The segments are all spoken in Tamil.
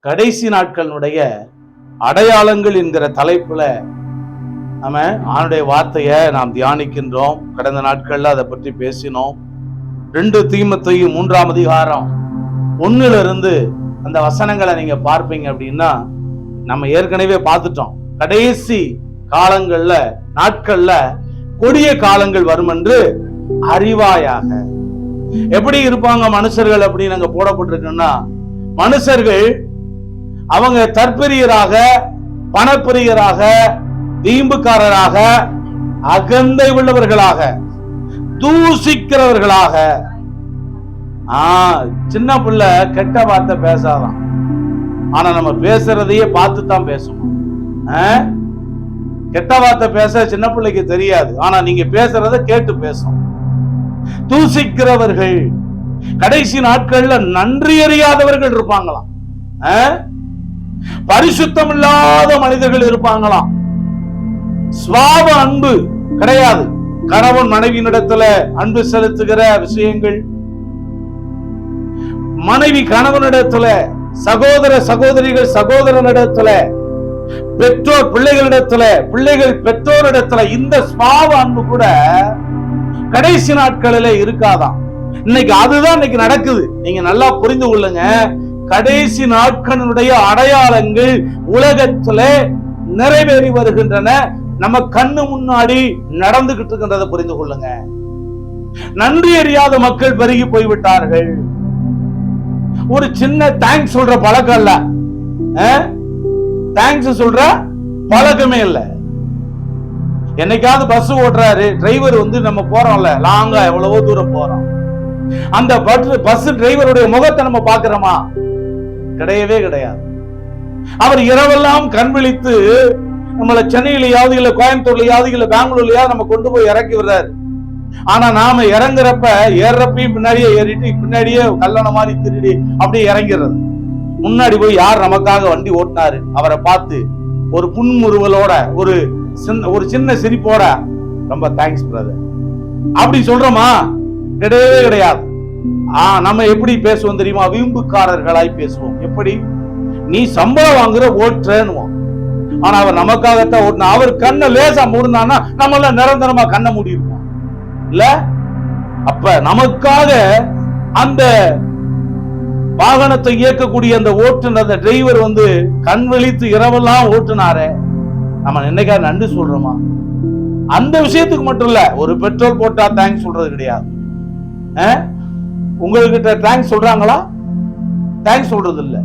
கடைசி நாட்களுடைய அடையாளங்கள் என்கிற தலைப்புல நம்ம ஆண்டுடைய வார்த்தையை நாம் தியானிக்கின்றோம். கடந்த நாட்கள்ல அதை பற்றி பேசினோம். 2 தீமோத்தேயு 3ஆம் அதிகாரம் 1 அந்த வசனங்களை நீங்க பார்ப்பீங்க அப்படின்னா நம்ம ஏற்கனவே பார்த்துட்டோம். கடைசி காலங்கள்ல நாட்கள்ல கொடிய காலங்கள் வரும் என்று அறிவாயாக. எப்படி இருப்பாங்க மனுஷர்கள் அப்படின்னு அங்க போடப்பட்டிருக்குன்னா, மனுஷர்கள் அவங்க தற்பிரியராக, பணப்பிரியராக, வீம்புக்காரராக, அகந்தை உள்ளவர்களாக, தூசிக்கிறவர்களாக. சின்ன பிள்ளை கெட்ட வார்த்தை பேசாதான், ஆனா நம்ம பேசுறதையே பார்த்து தான் பேசணும். கெட்ட வார்த்தை பேச சின்ன பிள்ளைக்கு தெரியாது, ஆனா நீங்க பேசுறத கேட்டு பேசும். தூசிக்கிறவர்கள், கடைசி நாட்கள்ல நன்றி அறியாதவர்கள் இருப்பாங்களாம். பரிசுத்தம் இல்லாத மனிதர்கள் இருப்பாங்களாம். சுவாப அன்பு கிடையாது. கணவன் மனைவியினிடத்துல அன்பு செலுத்துகிற விஷயங்கள், மனைவி கணவனிடத்துல, சகோதர சகோதரிகள் சகோதரனிடத்துல, பெற்றோர் பிள்ளைகளிடத்துல, பிள்ளைகள் பெற்றோரிடத்துல, இந்த சுவாப அன்பு கூட கடைசி நாட்களில இருக்காதான். இன்னைக்கு அதுதான் இன்னைக்கு நடக்குது. நீங்க நல்லா புரிந்து கொள்ளுங்க. கடைசி நாட்களுடைய அடையாளங்கள் உலகத்துல நிறைவேறி வருகின்றன. நம்ம கண்ணு முன்னாடி நடந்துகிட்டு இருக்கின்றதை புரிந்து கொள்ளுங்க. நன்றி அறியாத மக்கள் பெருகி போய்விட்டார்கள். ஒரு சின்ன தேங்க்ஸ் சொல்ற பழக்கம் இல்ல, தேங்க்ஸ் சொல்ற பழக்கமே இல்ல. என்னைக்காவது பஸ் ஓட்டுறாரு டிரைவர், நம்ம போறோம்ல லாங்கா, எவ்வளவோ தூரம் போறோம், அந்த பஸ் டிரைவருடைய முகத்தை நம்ம பாக்குறோமா? கிடையவே கிடையாது. அவர் இரவெல்லாம் கண் விழித்து நம்மள சென்னையிலயாவது, இல்ல கோயம்புத்தூர்லயாவது, இல்ல பெங்களூர்லயாவது நம்ம கொண்டு போய் இறக்கி விடுறாரு. ஆனா நாம இறங்குறப்ப ஏறப்பையும் பின்னாடியே ஏறிட்டு பின்னாடியே கல்லணை மாதிரி திருடி அப்படியே இறங்கிறது. முன்னாடி போய் யார் நமக்காக வண்டி ஓட்டினாரு அவரை பார்த்து ஒரு புன்முறுவலோட, ஒரு சின்ன சிரிப்போட, ரொம்ப தேங்க்ஸ் பிரதர் அப்படி சொல்றோமா? கிடையவே கிடையாது. நம்ம எப்படி பேசுவோம் தெரியுமா? வீம்புக்காரர்களாய் பேசுவோம். எப்படி? நீ சம்பளம் வாங்குற ஓட்டுறேன்னுவோம். ஆனா அவர் நமக்காகத்தான் ஓட்டினா. அவர் கண்ணை லேசா மூடுனான்னா நம்ம எல்லாம் நிரந்தரமா கண்ணை மூடிருப்போம் இல்ல? அப்ப நமக்காக அந்த வாகனத்தை இயக்கக்கூடிய அந்த ஓட்டுநர், அந்த டிரைவர் கண் விழித்து இரவெல்லாம் ஓட்டுனாரே, நம்ம என்னைக்கா நன்றி சொல்றோமா? அந்த விஷயத்துக்கு மட்டும் இல்ல, ஒரு பெட்ரோல் போட்டா தேங்க்ஸ் சொல்றது கிடையாது. உங்ககிட்ட தேங்க்ஸ் சொல்றாங்களா? தேங்க்ஸ் சொல்றது இல்ல.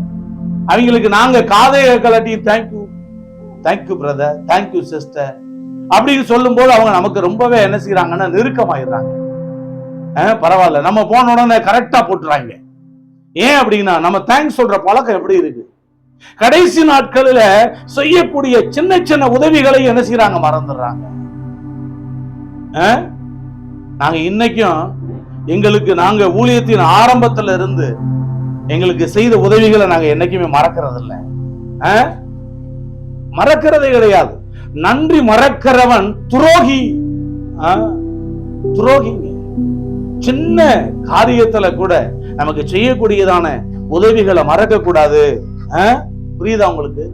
அவங்களுக்கு நாங்க காதைய கலட்டி thank you, thank you brother, thank you sister அப்படின்னு சொல்லும் போது அவங்க நமக்கு ரொம்பவே என்ன செய்யறாங்கன்னா நெருக்கமாயிடுறாங்க. பரவாயில்ல, நம்ம போன உடனே கரெக்டா போட்டுறாங்க. ஏன் அப்படின்னா நம்ம தேங்க்ஸ் சொல்ற பழக்கம் எப்படி இருக்கு? கடைசி நாட்களில செய்யக்கூடிய சின்ன சின்ன உதவிகளை என்ன செய்யறாங்க? மறந்துடுறாங்க. நாங்க இன்னைக்கும் எங்களுக்கு, நாங்க ஊழியத்தின் ஆரம்பத்துல இருந்து எங்களுக்கு செய்த உதவிகளை நாங்க என்னைக்குமே மறக்கிறது இல்லை, மறக்கிறதே கிடையாது. நன்றி மறக்கிறவன் துரோகி. துரோகிங்க. சின்ன காரியத்துல கூட நமக்கு செய்யக்கூடியதான உதவிகளை மறக்க கூடாது. புரியுதா உங்களுக்கு?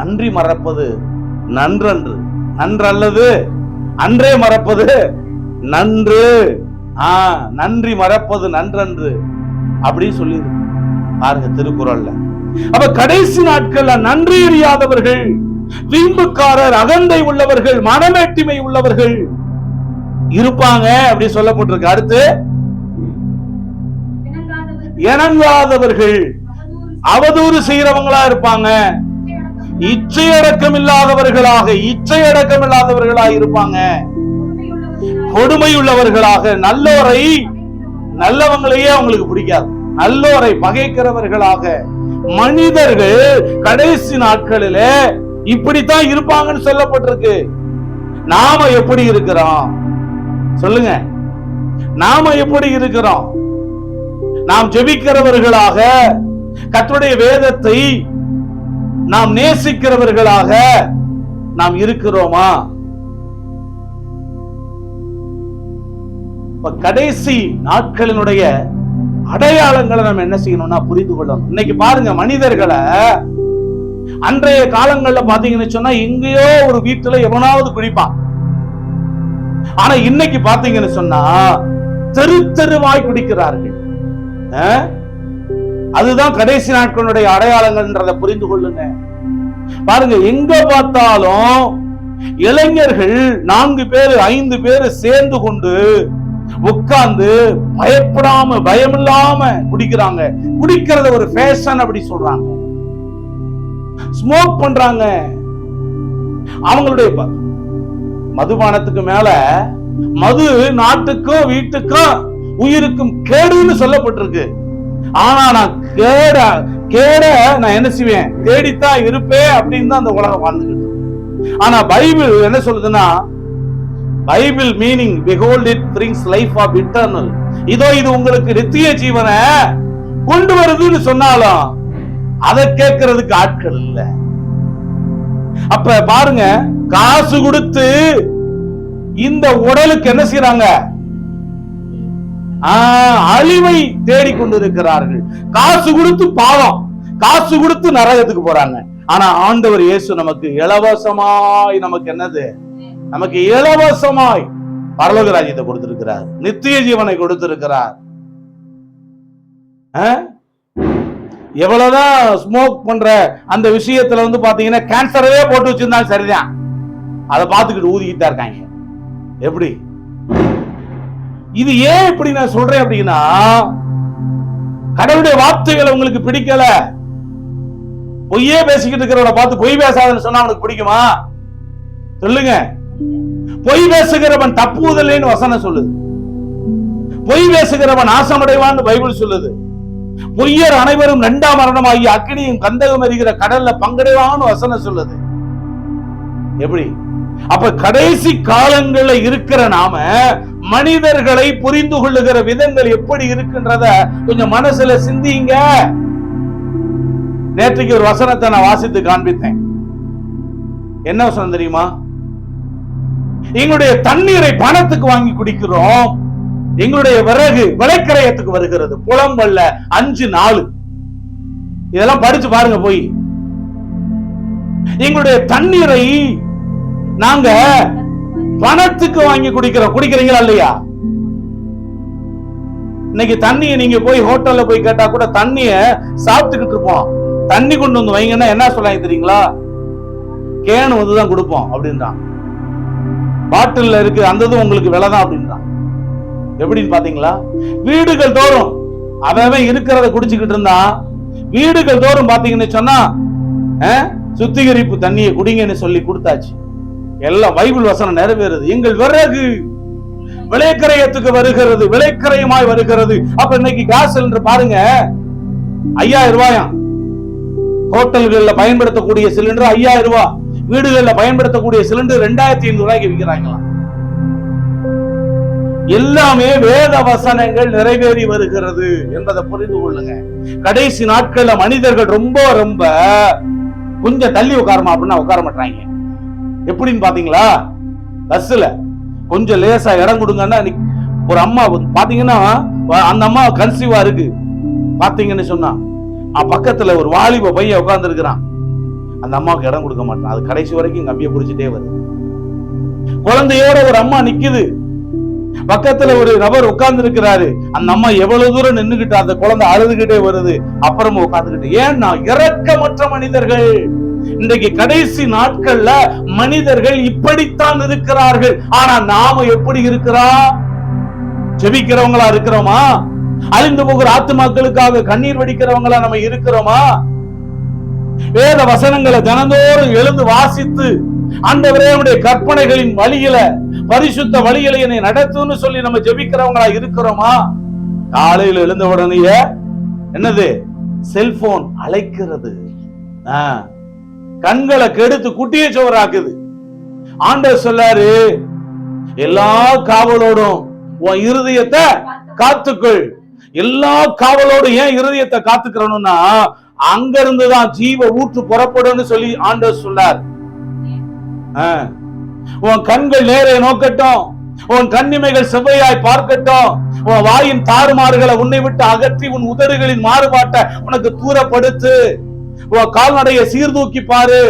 நன்றி மறப்பது நன்றன்று, நன்றல்லது அன்றே மறப்பது நன்று. நன்றி மறப்பது நன்றன்று அப்படின்னு சொல்லி பாருங்க திருக்குறள்ல. அப்ப கடைசி நாட்கள்ல நன்றி அறியாதவர்கள், வீம்புக்காரர், அகந்தை உள்ளவர்கள், மனமேட்டிமை உள்ளவர்கள் இருப்பாங்க அப்படி சொல்லப்பட்டிருக்கு. அடுத்து இணங்காதவர்கள், அவதூறு செய்யறவங்களா இருப்பாங்க. இச்சையடக்கம் இல்லாதவர்களாக, இச்சையடக்கம் இல்லாதவர்களாக இருப்பாங்க. கொடுமை உள்ளவர்களாக, நல்லவங்களையே அவங்களுக்கு பிடிக்காது, நல்லோரை பகைக்கிறவர்களாக. மனிதர்கள் கடைசி நாட்களில இப்படித்தான் இருப்பாங்கன்னு சொல்லப்பட்டிருக்கு. நாம எப்படி இருக்கிறோம் சொல்லுங்க? நாம எப்படி இருக்கிறோம்? நாம் ஜெபிக்கிறவர்களாக, கர்த்தருடைய வேதத்தை நாம் நேசிக்கிறவர்களாக நாம் இருக்கிறோமா? கடைசி நாட்களினுடைய அடையாளங்களை நம்ம என்ன செய்யணும்னா புரிந்து கொள்ளணும். இன்னைக்கு பாருங்க, மனிதர்களை அன்றைய காலங்கள்ல பாத்தீங்கன்னு சொன்னா எங்கேயோ ஒரு வீட்டுல எவனாவது குடிப்பான். ஆனா இன்னைக்கு பாத்தீங்கன்னு சொன்னா தெரு தெருவாய் குடிக்கிறார்கள். அதுதான் கடைசி நாட்களுடைய அடையாளங்கள்ன்றதை புரிந்து கொள்ளுங்க. பாருங்க, எங்க பார்த்தாலும் இளைஞர்கள் 4 பேரு 5 பேரு சேர்ந்து கொண்டு உட்கார்ந்து பயப்படாம பயமில்லாம குடிக்கிறாங்க. குடிக்கிறத ஒரு ஃபேஷன் அப்படி சொல்றாங்க. ஸ்மோக் பண்றாங்க. அவங்களுடைய மதுபானத்துக்கு மேல மது நாட்டுக்கும் வீட்டுக்கும் உயிருக்கும் கேடுன்னு சொல்லப்பட்டிருக்கு. ஆனா நான் கேட நான் என்ன செய்வேன், தேடித்தான் இருப்பேன் அப்படின்னு தான் அந்த உலகம் வாழ்ந்துகிட்டு. ஆனா பைபிள் என்ன சொல்லுதுன்னா, Bible meaning behold it brings life of eternal. இதோ இது உங்களுக்கு நித்திய ஜீவனை கொண்டு வருதுன்னு சொன்னாலும் அதை கேட்கறதுக்கு ஆட்கள் இல்ல. அப்ப பாருங்க, காசு கொடுத்து இந்த உடலுக்கு என்ன செய்யறாங்க, அழிவை தேடிக்கொண்டிருக்கிறார்கள். காசு கொடுத்து பாவம், காசு கொடுத்து நரகத்துக்கு போறாங்க. ஆனா ஆண்டவர் இயேசு நமக்கு இலவசமாய் நமக்கு என்னது, நமக்கு இலவசமாய் பரலோக ராஜ்யத்தை கொடுத்திருக்கிறார், நித்திய ஜீவனை கொடுத்திருக்கிறார். எவ்வளவுதான் ஸ்மோக் பண்ற அந்த விஷயத்துல வந்து பாத்தீங்கன்னா கேன்சரவே போட்டு வச்சிருந்தாலும் சரிதான், அதை பார்த்துக்கிட்டு ஊதிக்கிட்டா இருக்காங்க. எப்படி இது ஏன் இப்படி நான் சொல்றேன் அப்படின்னா, கடவுளுடைய வார்த்தைகளை உங்களுக்கு பிடிக்கல, பொய்யே பேசிக்கிட்டு இருக்கிறவனை பார்த்து பொய் பேசாதன்னு சொன்னா அவனுக்கு பிடிக்குமா சொல்லுங்க? பொய் பேசுகிறவன் தப்புவதில்லைன்னு வசனம் சொல்லுது. பொய் பேசுகிறவன் நாசமடைவான்னு பைபிள் சொல்லுது. பொய்யர் அனைவரும் 2ஆம் மரணமாகி அக்கினியும் கந்தகம் எரிகிற கடல்ல பங்கடைவான்னு வசனம் சொல்லுது. எப்படி? அப்ப கடைசி காலங்கள்ல இருக்கிற நாம மனிதர்களை புரிந்து கொள்ளுகிற விதங்கள் எப்படி இருக்குன்றத கொஞ்சம் மனசுல சிந்திங்க. நேற்றுக்கு ஒரு வசனத்தை நான் வாசித்து காண்பித்தேன். என்ன வசனம் தெரியுமா? எங்களுடைய தண்ணீரை பணத்துக்கு வாங்கி குடிக்கிறோம், எங்களுடைய விறகு விளைக்கரையத்துக்கு வருகிறது, புலம்பல்ல 5-4. இதெல்லாம் படிச்சு பாருங்க போய். எங்களுடைய தண்ணீரை நாங்க பணத்துக்கு வாங்கி குடிக்கிறோம். குடிக்கிறீங்களா இல்லையா? இன்னைக்கு தண்ணியை நீங்க போய் ஹோட்டல்ல போய் கேட்டா கூட தண்ணிய சாப்பிட்டுக்கிட்டு இருப்போம். தண்ணி கொண்டு வந்து வைங்கன்னா என்ன சொல்றாங்க தெரியுங்களா? கேன் வந்துதான் கொடுப்போம் அப்படின்றான். பாட்டில் இருக்கு அந்த உங்களுக்கு விலை தான் அப்படின்றான். எப்படின்னு பாத்தீங்களா? வீடுகள் தோறும் அவன் இருக்கிறத குடிச்சுக்கிட்டு இருந்தா, வீடுகள் தோறும் பாத்தீங்கன்னு சொன்னா சுத்திகரிப்பு தண்ணியை குடிங்கன்னு சொல்லி கொடுத்தாச்சு. எல்லாம் பைபிள் வசனம் நிறைவேறுது. எங்கள் விறகு விளைக்கரையத்துக்கு வருகிறது, விளைக்கரையமாய் வருகிறது. அப்ப இன்னைக்கு கேஸ் சிலிண்டர் பாருங்க 5000 ரூபாயாம். ஹோட்டல்கள்ல பயன்படுத்தக்கூடிய சிலிண்டர் 5000 ரூபாய், வீடுகள்ல பயன்படுத்தக்கூடிய சிலிண்டர் 2500 ரூபாய்க்கு விற்கிறாங்களாம். எல்லாமே வேத வசனங்கள் நிறைவேறி வருகிறது என்பதை புரிந்து கொள்ளுங்க. கடைசி நாட்கள்ல மனிதர்கள் ரொம்ப ரொம்ப கொஞ்சம் தள்ளி உட்காரமா அப்படின்னா உட்கார மாட்டாங்க. எப்படின்னு பாத்தீங்களா? பஸ்ல கொஞ்சம் லேசா இடம் கொடுங்கன்னா, ஒரு அம்மா பாத்தீங்கன்னா அந்த அம்மா கன்சீவா இருக்கு பாத்தீங்கன்னு சொன்னா, பக்கத்துல ஒரு வாலிப பையன் உட்கார்ந்து இருக்கிறான். அந்த அம்மாவுக்கு இடம் கொடுக்க மாட்டான். அது கடைசி வரைக்கும் கம்பியை பிடிச்சிட்டே வருது. குழந்தையோட ஒரு அம்மா நிக்குது, பக்கத்துல ஒரு நபர் உட்கார்ந்து இருக்கிறாரு. அந்த அம்மா எவ்வளவு தூரம் நின்னுகிட்டு அந்த குழந்தை அழுதுகிட்டே வருது, அப்புறமா உட்கார்ந்துகிட்டு. ஏன்னா இரக்கமற்ற மனிதர்கள். இன்றைக்கு கடைசி நாட்கள்ல மனிதர்கள் இப்படித்தான் இருக்கிறார்கள். ஆனா நாம எப்படி இருக்கிறோம்? ஜெபிக்கிறவங்களா இருக்கிறோமா? அழிந்து போகிற ஆத்துமாக்களுக்காக கண்ணீர் வடிக்கிறவங்களா நம்ம இருக்கிறோமா? வேத வசனங்களை தினந்தோறும் எழுந்து வாசித்து ஆண்டவரே உம்முடைய கற்பனைகளின் வழியில பரிசுத்த வழியில என்னை நடத்துன்னு சொல்லி நம்ம ஜெபிக்கிறவங்களா இருக்கிறோமா? காலையில் எழுந்த உடனே என்னது? செல்போன் அழைக்கிறது, கண்களை கெடுத்து குட்டிய சோறாக்குது. ஆண்டவர் சொல்லாரு, எல்லா காவலோடும் உன் இருதயத்தை காத்துக்கள். எல்லா காவலோடும் ஏன் இருதயத்தை காத்துக்கிறோம்னா, அங்க இருந்துதான் ஜீவ ஊற்று புறப்படும் சொல்லி ஆண்டவர் சொன்னார். உன் கண்கள் நேரே நோக்கட்டும், உன் கண்ணிமைகள் செவ்வையாய் பார்க்கட்டும். உன் வாயின் தாறுமாறுகளை உன்னை விட்டு அகற்றி உன் உதடுகளின் மாறுபாட்டை உனக்கு தூரப்படுத்து. உன் கால்நடைய சீர்தூக்கி பாரு.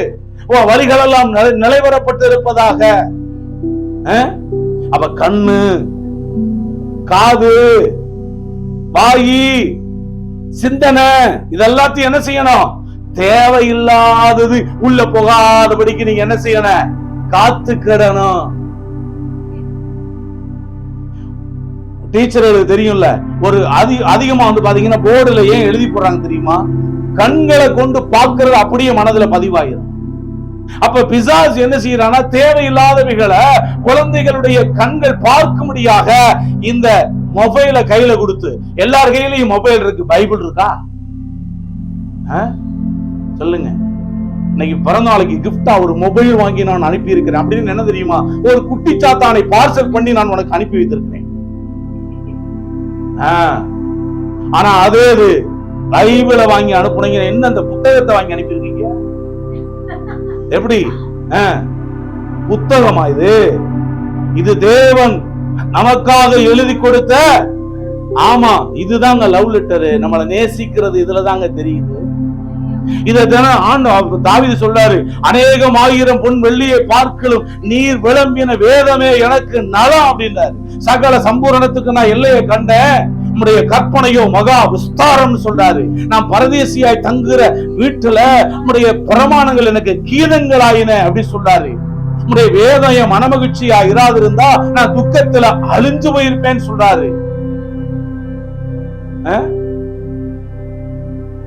உன் வழிகள் எல்லாம் நிலைவரப்பட்டு இருப்பதாக. அவ கண்ணு, காது, வாயி, சிந்தனை இதெல்லாத்தையும் என்ன செய்யணும்? தேவையில்லாதது உள்ள போகாதபடிக்கு நீங்க என்ன செய்யணும்? காத்துக்கிடணும். டீச்சர்களுக்கு தெரியும்ல, ஒரு அதிகமா வந்து பாத்தீங்கன்னா போர்டுல ஏன் எழுதி போடுறாங்க தெரியுமா? கண்களை கொண்டு பார்க்கிறது அப்படியே மனதுல பதிவாயிரும். அப்ப பிசாசு என்ன செய்யறானா, தேவையில்லாதவைகளை குழந்தைகளுடைய கண்கள் பார்க்கும்படியாக இந்த மொபைலை கையில கொடுத்து, எல்லார் கையிலையும் மொபைல் இருக்கு, பைபிள் இருக்கா? சொல்லுங்க. இன்னைக்கு பிறந்த நாளைக்கு கிஃப்டா ஒரு மொபைல் வாங்கி நான் அனுப்பி இருக்கிறேன் அப்படின்னு என்ன தெரியுமா? ஒரு குட்டி சாத்தானை பார்சல் பண்ணி நான் உனக்கு அனுப்பி வைத்திருக்கிறேன். ஆனா அதே பைபிளை வாங்கி அனுப்புனீங்க, என்ன அந்த புத்தகத்தை வாங்கி அனுப்பியிருக்கீங்க? எப்படி புத்தகமா இது? இது தேவன் நமக்காக எழுதி கொடுத்த, ஆமா இதுதாங்க லவ் லெட்டரு. நம்மளை நேசிக்கிறது இதுலதாங்க தெரியுது. இதை தாவீது சொல்றாரு, அநேகம் ஆயிரம் பொன் வெள்ளியை பார்க்கலும் நீர் விளம்பின வேதமே எனக்கு நலம் அப்படின்றாரு. சகல சம்பூரணத்துக்கு நான் எல்லையை கண்டேன், நம்முடைய கற்பனையோ மகா விஸ்தாரம் சொல்றாரு. நான் பரதேசியாய் தங்குற வீட்டுல நம்முடைய பிரமாணங்கள் எனக்கு கீதங்களாயின அப்படி சொல்றாரு. நம்முடைய வேதம் என் மனமகிழ்ச்சியா இராது இருந்தா நான் துக்கத்துல அழிஞ்சு போயிருப்பேன்னு சொல்றாரு.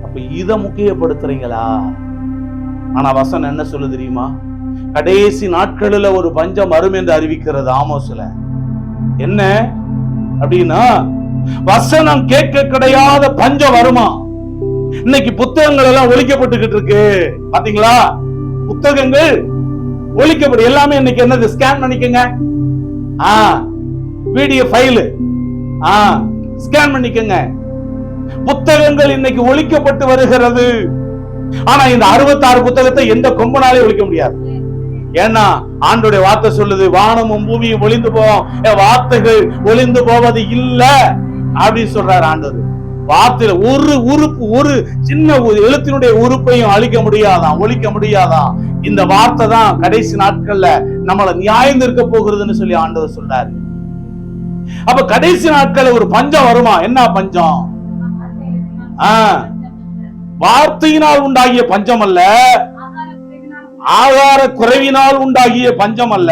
அப்ப இத முக்கியப்படுத்துறீங்களா? ஆனா வசனம் என்ன சொல்லு தெரியுமா? கடைசி நாட்களில் ஒரு பஞ்சம் வரும் என்று அறிவிக்கிறது ஆமோஸ்ல. என்ன அப்படின்னா, வசனம் கேட்க கிடையாத பஞ்சம் வருமா? இன்னைக்கு புத்தகங்கள் எல்லாம் ஒழிக்கப்பட்டுக்கிட்டு இருக்கு, பாத்தீங்களா? புத்தகங்கள் ஒழிக்கப்படும். எல்லாமே இன்னைக்கு என்னது? ஸ்கேன் பண்ணிக்கங்க, வீடியோ ஃபைல் ஸ்கேன் பண்ணிக்கங்க. புத்தகங்கள் இன்னைக்கு ஒழிக்கப்பட்டு வருகிறது. ஆனா இந்த 66 புத்தகத்தை எந்த கொம்பனாலே ஒழிக்க முடியாது. ஏன்னா ஆண்டோடைய வார்த்தை சொல்லுது, வானமும் பூமியும் ஒளிந்து போவோம், வார்த்தைகள் ஒளிந்து போவது இல்ல அப்படின்னு சொல்றாரு ஆண்டவர். வார்த்தையில ஒரு உறுப்பு, ஒரு சின்ன எழுத்தினுடைய உறுப்பையும் அழிக்க முடியாதான், ஒழிக்க முடியாதான். இந்த வார்த்தை தான் கடைசி நாட்கள்ல நம்மளை நியாயம் இருக்க போகிறதுன்னு சொல்லி ஆண்டவர் சொல்றாரு. அப்ப கடைசி நாட்கள்ல ஒரு பஞ்சம் வருமா? என்ன பஞ்சம்? வார்த்தையினால் உண்டாகிய பஞ்சம் அல்ல, ஆகார குறைவினால் உண்டாகிய பஞ்சம் அல்ல,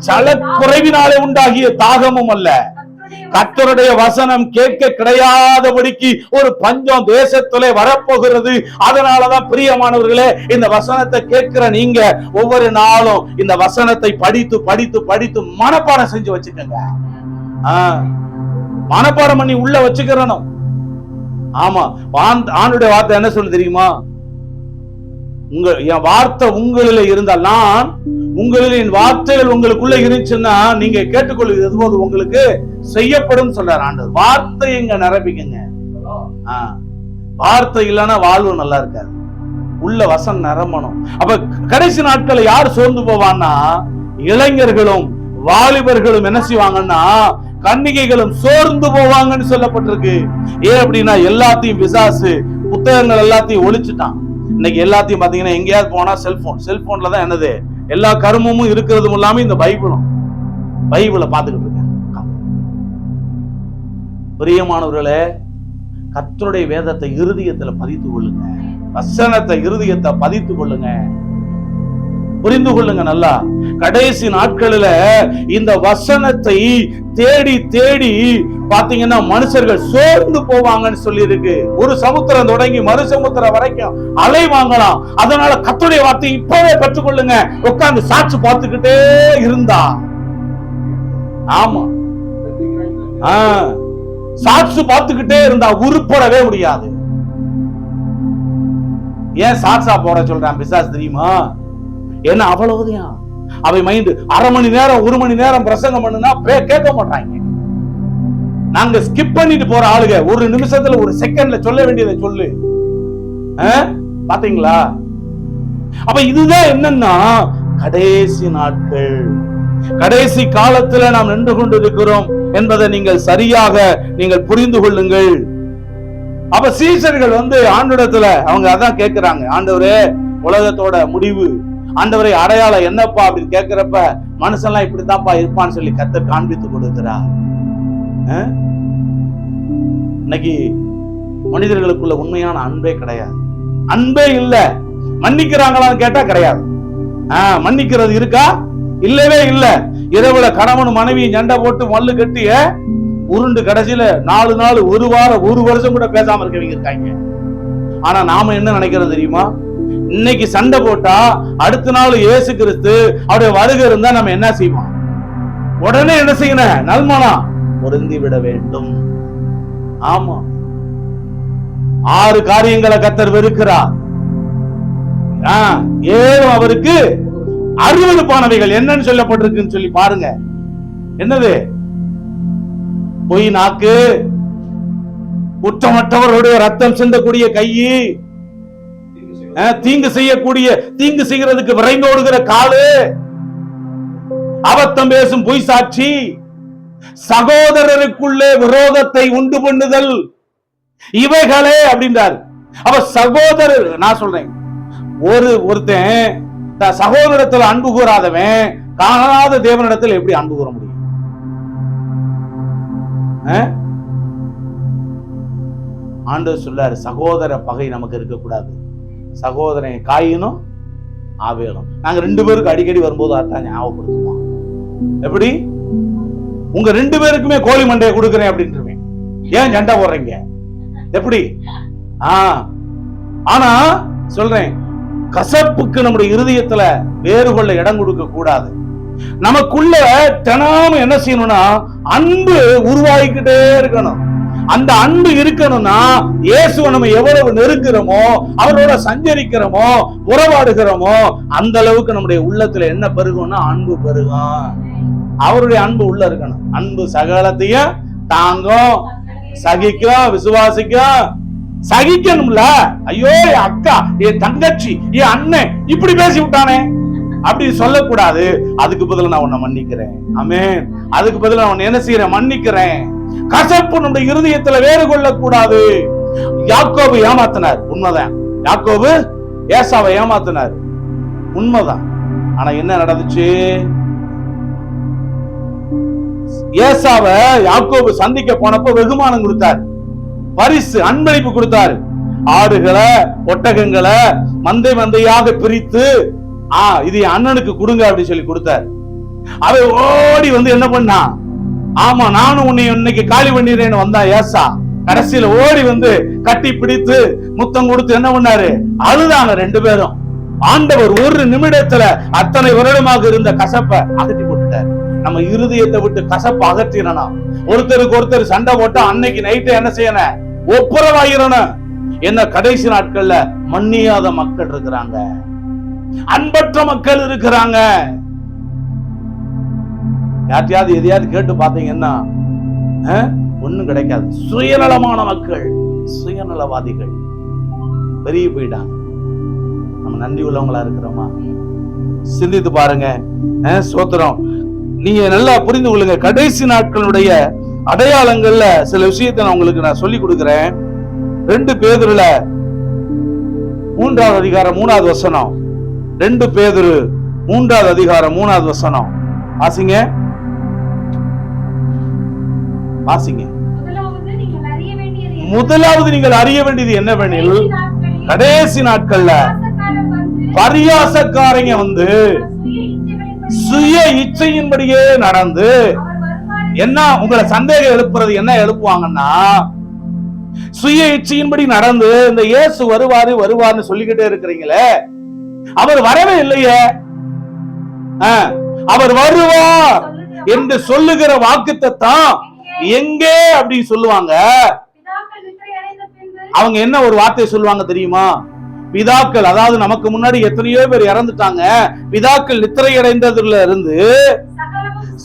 சல குறைவினாலே உண்டாகிய தாகமும் அல்ல. கர்த்தருடைய வசனம் கேட்க கிடையாதபடிக்கு ஒரு பஞ்சம் தேசத்திலே வரப்போகிறது. அதனாலதான் பிரியமானவர்களே, இந்த வசனத்தை கேட்கிற நீங்க ஒவ்வொரு நாளும் இந்த வசனத்தை படித்து படித்து படித்து மனப்பாடம் செஞ்சு வச்சுக்கோங்க. மனப்பாடம் பண்ணி உள்ள வச்சுக்கிறணும். ஆமா, ஆண்டுடைய வார்த்தை என்ன சொல்லு தெரியுமா? என் வார்த்தை உங்களில் இருந்தால், நான் உங்களில் என் வார்த்தைகள் உங்களுக்குள்ள இருந்துச்சுன்னா நீங்க கேட்டுக்கொள்வது எதுவும் உங்களுக்கு செய்யப்படும் சொல்றார் ஆண்டவர். வார்த்தை எங்க நிரப்பிக்குங்க. வார்த்தை இல்லைன்னா வாழ்வு நல்லா இருக்காது. உள்ள வசனம் நிரம்பணும். அப்ப கடைசி நாட்களை யார் சோர்ந்து போவான்னா, இளைஞர்களும் வாலிபர்களும் என்ன செய்வாங்கன்னா, கன்னிகைகளும் சோர்ந்து போவாங்கன்னு சொல்லப்பட்டிருக்கு. ஏன் அப்படின்னா, எல்லாத்தையும் பிசாசு புத்தகங்கள் எல்லாத்தையும் ஒழிச்சுட்டான். இன்னைக்கு எல்லாத்தையும் பாத்தீங்கன்னா எங்கேயாவது போனா செல்போன்ல தான் என்னது எல்லா கருமமும் இருக்கிறதும் இல்லாம இந்த பைபிளை பார்த்துக்கிட்டு இருக்கேன். பிரியமானவர்களே, கர்த்தருடைய வேதத்தை இருதயத்துல பதித்து கொள்ளுங்க. வசனத்தை இருதயத்தை பதித்து கொள்ளுங்க. புரிந்து கொள்ளுங்க நல்லா. கடைசி நாட்களில இந்த வசனத்தை தேடி தேடி பாத்தீங்கன்னா மனுஷர்கள் சோர்ந்து போவாங்கன்னு சொல்லி இருக்கு. ஒரு சமுத்திரம் தொடங்கி மறு சமுத்திரம் வரைக்கும் அலை வாங்கலாம். அதனால கர்த்தருடைய வார்த்தை இப்பவே பெற்றுக்கொள்ளுங்க. உட்கார்ந்து சாட்சி பார்த்துக்கிட்டே இருந்தா, ஆமா சாட்சி பார்த்துக்கிட்டே இருந்தா உருப்படவே முடியாது. ஏன் சாட்சா போட சொல்றான் பிசாசு தெரியுமா? என்ன அவ்வளவுதான் அவை மைண்ட். அரை மணி நேரம் 1 மணி நேரம் பிரசங்கம் பண்ணுனா கேட்க மாட்டாங்க. நாங்க ஸ்கிப் பண்ணிட்டு போற ஆளுங்க ஒரு நிமிஷத்துல ஒரு செகண்ட்ல சொல்ல வேண்டியதை சொல்லு. பாத்தீங்களா? அப்ப இதுதான் என்னன்னா கடைசி நாட்கள். கடைசி காலத்துல நாம் நின்று கொண்டிருக்கிறோம் என்பதை நீங்கள் சரியாக நீங்கள் புரிந்து கொள்ளுங்கள். அப்ப சீஷர்கள் ஆண்டவரிடத்துல அவங்க அதான் கேட்கிறாங்க, ஆண்டவரே உலகத்தோட முடிவு, ஆண்டவரை அடையாளம் என்னப்பா அப்படின்னு கேட்கிறப்ப, மனுஷன்லாம் இப்படித்தான்ப்பா இருப்பான்னு சொல்லி கர்த்தர் காண்பித்து கொடுக்கிறா. இன்னைக்கு மனிதர்களுக்குள்ள உண்மையான அன்பே கிடையாது. அன்பே இல்ல. மன்னிக்கிறாங்களான்னு கேட்டா கிடையாது. மன்னிக்கிறது இருக்கா? இல்லவே இல்ல. இரவுல கணவன் மனைவி சண்டை போட்டு மல்லு கட்டிய உருண்டு கடைசியில 4 நாள், 1 வாரம், 1 வருஷம் கூட பேசாம இருக்கவங்க இருக்காங்க. ஆனா நாம என்ன நினைக்கிறோம் தெரியுமா? இன்னைக்கு சண்டை போட்டா அடுத்த நாள் இயேசு கிறிஸ்து அவருடைய வருகை இருந்தா நம்ம என்ன செய்வோம்? உடனே என்ன செய்யணும்? நல்மனா பொருந்தி விட வேண்டும். ஆமா, 6 காரியங்களை கர்த்தர் வெறுக்கிறார். 7 அவருக்கு அருவருப்பானவைகள் என்னன்னு சொல்லப்பட்டிருக்குன்னு சொல்லி பாருங்க. என்னது? பொய் நாக்கு, குற்றமற்றவர்களுடைய ரத்தம் சிந்தக்கூடிய கை, தீங்கு செய்யறதுக்கு விரைந்தோடுகிற காலு, அபத்தம் பேசும் பொய் சாட்சி, சகோதரருக்குள்ளே விரோதத்தை உண்டு பண்ணுதல், இவைகளே அப்படின்றார். அவ சகோதரர், நான் சொல்றேன், ஒருத்தன் சகோதரத்தில் அன்பு கூறாதவன் காணாத தேவனிடத்தில் எப்படி அன்பு கூற முடியும்? ஆண்டவர் சொல்லாரு, சகோதர பகை நமக்கு இருக்கக்கூடாது. சகோதரன் காயினும் ஆவேலும் நாங்க 2 பேருக்கு அடிக்கடி வரும்போது அதான் ஞாபகப்படுத்துவோம். எப்படி? உங்க 2 பேருக்குமே கோழி மண்டையை கொடுக்கிறேன் அப்படின்றவன் ஏன் சண்டை போடுறீங்க? எப்படி? ஆனா சொல்றேன், கசப்புக்கு நம்முடைய இருதயத்துல வேறு கொள்ள இடம் கொடுக்க கூடாது. நமக்குள்ள தினமும் என்ன செய்யணும்னா அன்பு உருவாகிக்கிட்டே இருக்கணும். அந்த அன்பு இருக்கணும்னா இயேசுவை நம்ம எவ்வளவு நெருங்குறோமோ, அவரோட சஞ்சரிக்கிறோமோ, உறவாடுகிறோமோ, அந்த அளவுக்கு நம்முடைய உள்ளத்துல என்ன பெருகும்னா அன்பு பெருகும். அவருடைய அன்பு உள்ள இருக்கணும். அன்பு சகலத்தையும் தாங்கும், சகிக்கும், விசுவாசிக்கும். சகிக்கணும்ல. ஐயோ என் அக்கா, என் தங்கச்சி, என் அண்ணன் இப்படி பேசி விட்டானே அப்படி சொல்லக்கூடாது. அதுக்கு பதிலா நான் உன்னை மன்னிக்கிறேன். ஆமென். அதுக்கு பதிலா நான் உன்னை என்ன செய்யறேன்? மன்னிக்கிறேன். கசப்பு நம்முடைய இருதயத்துல வேறு கொள்ளக்கூடாது. யாக்கோபு ஏமாத்தினார், உண்மைதான். யாக்கோபு ஏசாவை ஏமாத்தினார், உண்மைதான். ஆனா என்ன நடந்துச்சு? ஏசாவை யாக்கோபு சந்திக்க போனப்போ வெகுமானம் கொடுத்தார், பரிசு அன்பளிப்பு கொடுத்தாரு. ஆடுகளை, ஒட்டகங்களை மந்தையாக பிரித்து இது அண்ணனுக்கு கொடுங்க அப்படின்னு சொல்லி கொடுத்தாரு. அவன் ஓடி என்ன பண்ணான்? ஆமா, நானும் உன்னை இன்னைக்கு காலி பண்ணிடுறேன்னு வந்தா ஏசா. கடைசியில ஓடி கட்டி பிடித்து முத்தம் கொடுத்து என்ன பண்ணாரு? அழுதாங்க 2 பேரும். ஆண்டவர் ஒரு நிமிடத்துல அத்தனை வருடமாக இருந்த கசப்பை அகற்றி போட்டுட்டார். நம்ம இருதயத்தை விட்டு கசப்பு அகற்றிடணும். ஒருத்தருக்கு ஒருத்தர் சண்டை போட்டா அன்னைக்கு நைட்டு என்ன செய்யணும்? ஒப்புரவாயிரணும். என்ன கடைசி நாட்கள்ல மன்னியாத மக்கள் இருக்கிறாங்க, அன்பற்ற மக்கள் இருக்கிறாங்க. யார்ட்டையாவது எதையாவது கேட்டு பாத்தீங்கன்னா ஒண்ணும் கிடைக்காது. சுயநலமான மக்கள், சுயநலவாதிகள் பெரிய போயிட்டாங்க. நம்ம நன்றி உள்ளவங்களா இருக்கிறோமா? சிந்தித்து பாருங்க. சோத்திரம். நீங்க நல்லா புரிந்து கொள்ளுங்க. கடைசி நாட்களுடைய அடையாளங்கள்ல சில விஷயத்தை நான் உங்களுக்கு சொல்லி கொடுக்கிறேன். 2 பேதுருல 3வது அதிகாரம் 3வது வசனம். 2 பேதுரு 3வது அதிகாரம் 3வது வசனம். வாசிங்க. முதலாவது நீங்கள் அறிய வேண்டியது என்னவெனில், கடைசி நாட்கள்ல பரியாசக்காரங்க சுய இச்சையின்படியே நடந்து என்ன உங்களை சந்தேகம் எழுப்புறது என்ன எழுப்புவாங்கன்னா, சுய இச்சையின்படி நடந்து இந்த இயேசு வருவார்னு சொல்லிக்கிட்டே இருக்கிறீங்களே, அவர் வரவே இல்லையே, அவர் வருவார் என்று சொல்லுகிற வாக்குத்தத்தம் எங்கே அப்படின்னு சொல்லுவாங்க. அவங்க என்ன ஒரு வார்த்தை சொல்லுவாங்க தெரியுமா? பிதாக்கள், அதாவது நமக்கு முன்னாடி எத்தனையோ பேர் இறந்துட்டாங்க, பிதாக்கள் நித்திரை அடைந்ததுல இருந்து